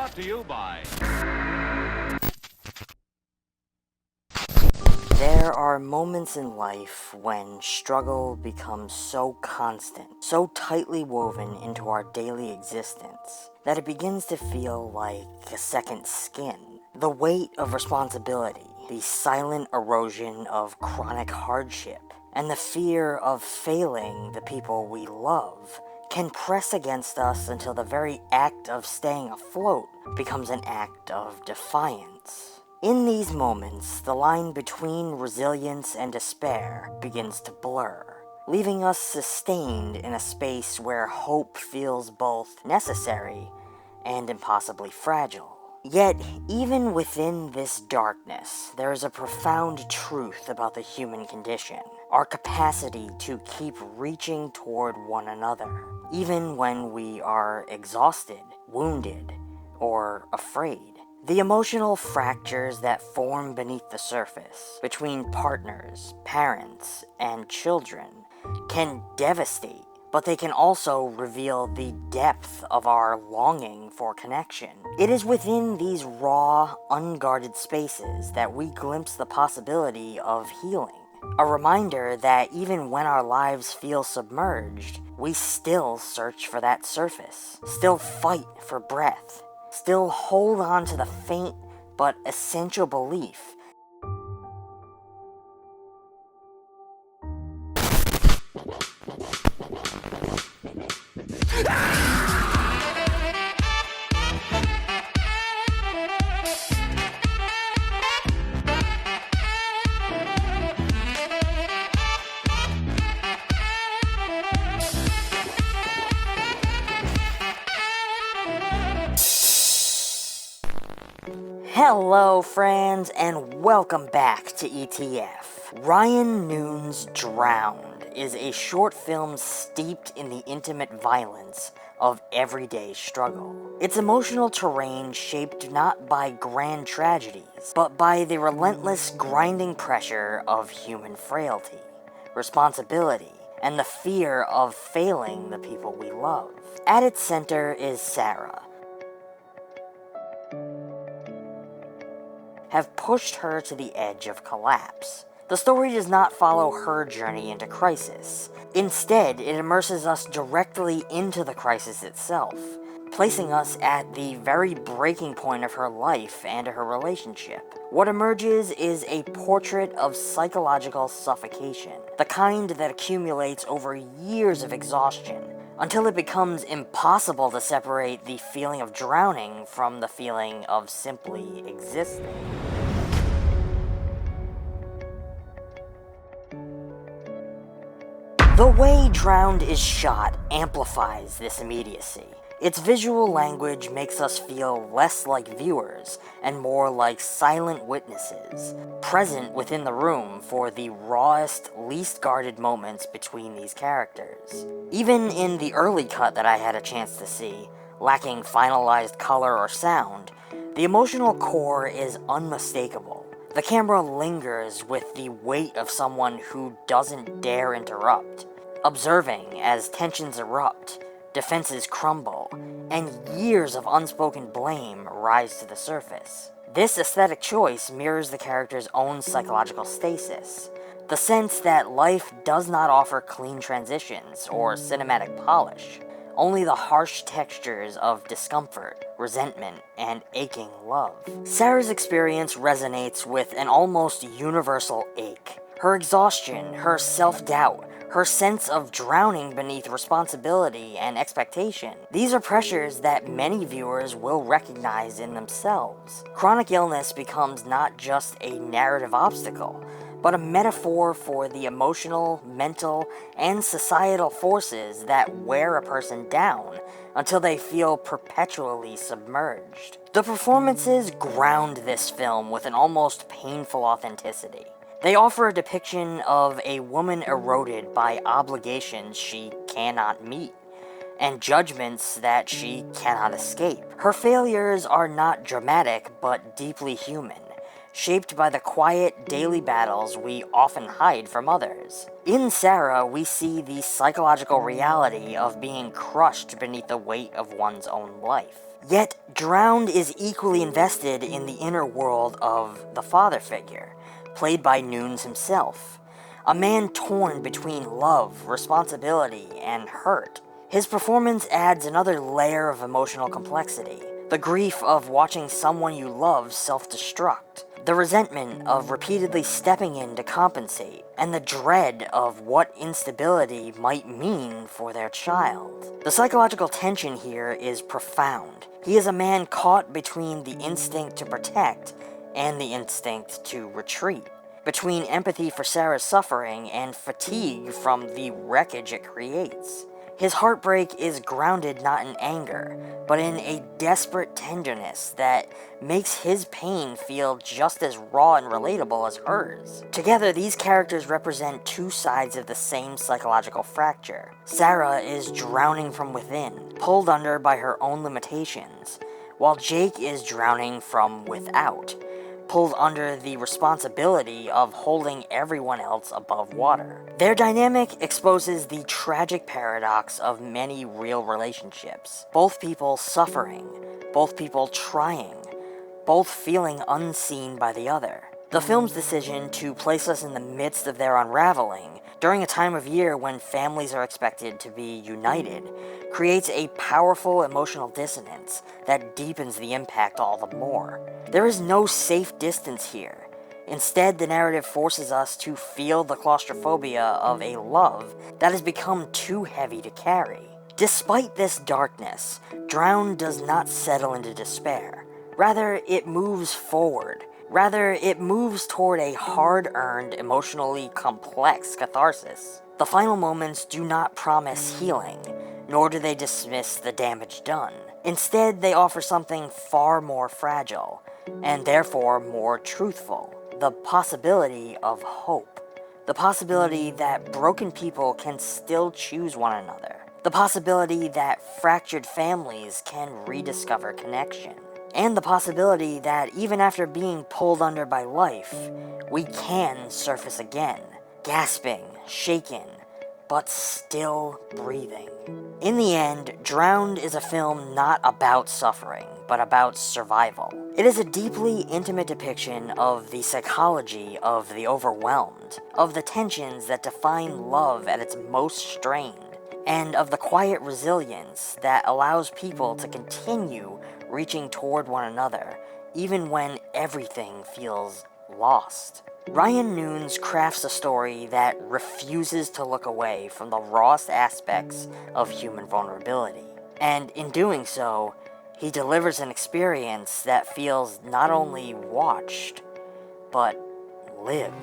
Brought to you by... There are moments in life when struggle becomes so constant, so tightly woven into our daily existence, that it begins to feel like a second skin. The weight of responsibility, the silent erosion of chronic hardship, and the fear of failing the people we love can press against us until the very act of staying afloat becomes an act of defiance. In these moments, the line between resilience and despair begins to blur, leaving us sustained in a space where hope feels both necessary and impossibly fragile. Yet, even within this darkness, there is a profound truth about the human condition, our capacity to keep reaching toward one another, even when we are exhausted, wounded, or afraid. The emotional fractures that form beneath the surface between partners, parents, and children can devastate, but they can also reveal the depth of our longing for connection. It is within these raw, unguarded spaces that we glimpse the possibility of healing. A reminder that even when our lives feel submerged, we still search for that surface, still fight for breath, still hold on to the faint but essential belief Hello friends, and welcome back to ETF. Ryan Noon's Drowned is a short film steeped in the intimate violence of everyday struggle. Its emotional terrain shaped not by grand tragedies, but by the relentless grinding pressure of human frailty, responsibility, and the fear of failing the people we love. At its center is Sarah, have pushed her to the edge of collapse. The story does not follow her journey into crisis. Instead, it immerses us directly into the crisis itself, placing us at the very breaking point of her life and her relationship. What emerges is a portrait of psychological suffocation, the kind that accumulates over years of exhaustion, until it becomes impossible to separate the feeling of drowning from the feeling of simply existing. The way Drowned is shot amplifies this immediacy. Its visual language makes us feel less like viewers and more like silent witnesses, present within the room for the rawest, least guarded moments between these characters. Even in the early cut that I had a chance to see, lacking finalized color or sound, the emotional core is unmistakable. The camera lingers with the weight of someone who doesn't dare interrupt, observing as tensions erupt, defenses crumble, and years of unspoken blame rise to the surface. This aesthetic choice mirrors the character's own psychological stasis, the sense that life does not offer clean transitions or cinematic polish, only the harsh textures of discomfort, resentment, and aching love. Sarah's experience resonates with an almost universal ache. Her exhaustion, her self-doubt, her sense of drowning beneath responsibility and expectation. These are pressures that many viewers will recognize in themselves. Chronic illness becomes not just a narrative obstacle, but a metaphor for the emotional, mental, and societal forces that wear a person down until they feel perpetually submerged. The performances ground this film with an almost painful authenticity. They offer a depiction of a woman eroded by obligations she cannot meet, and judgments that she cannot escape. Her failures are not dramatic, but deeply human, shaped by the quiet, daily battles we often hide from others. In Sarah, we see the psychological reality of being crushed beneath the weight of one's own life. Yet, Drowned is equally invested in the inner world of the father figure, played by Nunes himself, a man torn between love, responsibility, and hurt. His performance adds another layer of emotional complexity. The grief of watching someone you love self-destruct, the resentment of repeatedly stepping in to compensate, and the dread of what instability might mean for their child. The psychological tension here is profound. He is a man caught between the instinct to protect and the instinct to retreat, between empathy for Sarah's suffering and fatigue from the wreckage it creates. His heartbreak is grounded not in anger, but in a desperate tenderness that makes his pain feel just as raw and relatable as hers. Together, these characters represent two sides of the same psychological fracture. Sarah is drowning from within, pulled under by her own limitations, while Jake is drowning from without, pulled under the responsibility of holding everyone else above water. Their dynamic exposes the tragic paradox of many real relationships. Both people suffering, both people trying, both feeling unseen by the other. The film's decision to place us in the midst of their unraveling, during a time of year when families are expected to be united, creates a powerful emotional dissonance that deepens the impact all the more. There is no safe distance here. Instead, the narrative forces us to feel the claustrophobia of a love that has become too heavy to carry. Despite this darkness, Drowned does not settle into despair. Rather, it moves forward. Rather, it moves toward a hard-earned, emotionally complex catharsis. The final moments do not promise healing, nor do they dismiss the damage done. Instead, they offer something far more fragile, and therefore more truthful. The possibility of hope. The possibility that broken people can still choose one another. The possibility that fractured families can rediscover connection. And the possibility that even after being pulled under by life, we can surface again, gasping, shaken, but still breathing. In the end, Drowned is a film not about suffering, but about survival. It is a deeply intimate depiction of the psychology of the overwhelmed, of the tensions that define love at its most strained, and of the quiet resilience that allows people to continue reaching toward one another, even when everything feels lost. Ryan Nunes crafts a story that refuses to look away from the rawest aspects of human vulnerability. And in doing so, he delivers an experience that feels not only watched, but lived.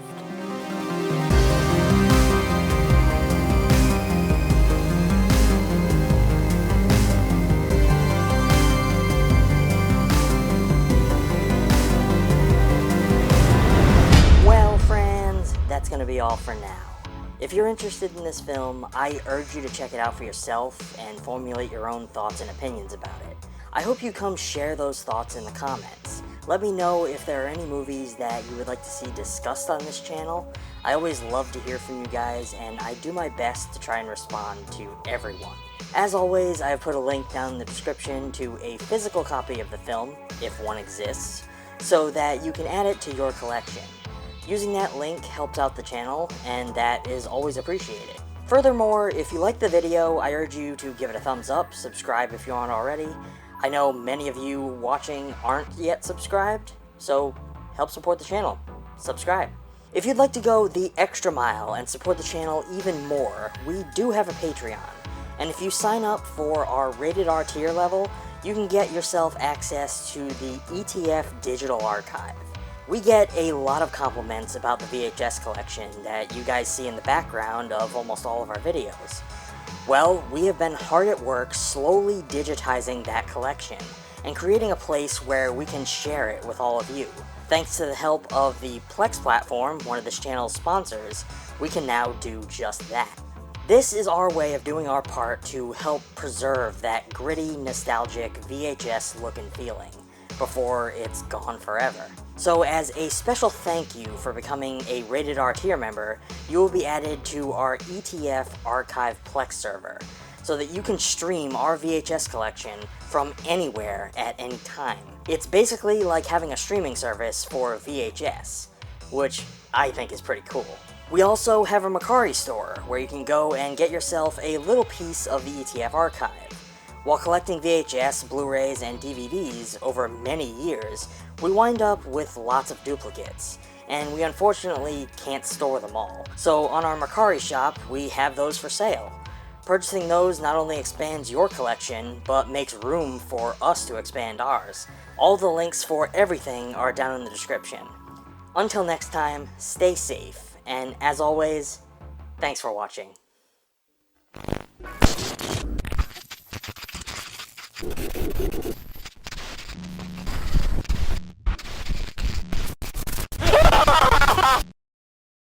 That's going to be all for now. If you're interested in this film, I urge you to check it out for yourself and formulate your own thoughts and opinions about it. I hope you come share those thoughts in the comments. Let me know if there are any movies that you would like to see discussed on this channel. I always love to hear from you guys, and I do my best to try and respond to everyone. As always, I have put a link down in the description to a physical copy of the film, if one exists, so that you can add it to your collection. Using that link helps out the channel, and that is always appreciated. Furthermore, if you like the video, I urge you to give it a thumbs up, subscribe if you aren't already. I know many of you watching aren't yet subscribed, so help support the channel. Subscribe. If you'd like to go the extra mile and support the channel even more, we do have a Patreon. And if you sign up for our Rated R tier level, you can get yourself access to the ETF Digital Archive. We get a lot of compliments about the VHS collection that you guys see in the background of almost all of our videos. Well, we have been hard at work slowly digitizing that collection and creating a place where we can share it with all of you. Thanks to the help of the Plex platform, one of this channel's sponsors, we can now do just that. This is our way of doing our part to help preserve that gritty, nostalgic VHS look and feeling before it's gone forever. So as a special thank you for becoming a Rated R tier member, you will be added to our ETF Archive Plex server, so that you can stream our VHS collection from anywhere at any time. It's basically like having a streaming service for VHS, which I think is pretty cool. We also have a Mercari store, where you can go and get yourself a little piece of the ETF archive. While collecting VHS, Blu-rays, and DVDs over many years, we wind up with lots of duplicates, and we unfortunately can't store them all. So on our Mercari shop, we have those for sale. Purchasing those not only expands your collection, but makes room for us to expand ours. All the links for everything are down in the description. Until next time, stay safe, and as always, thanks for watching.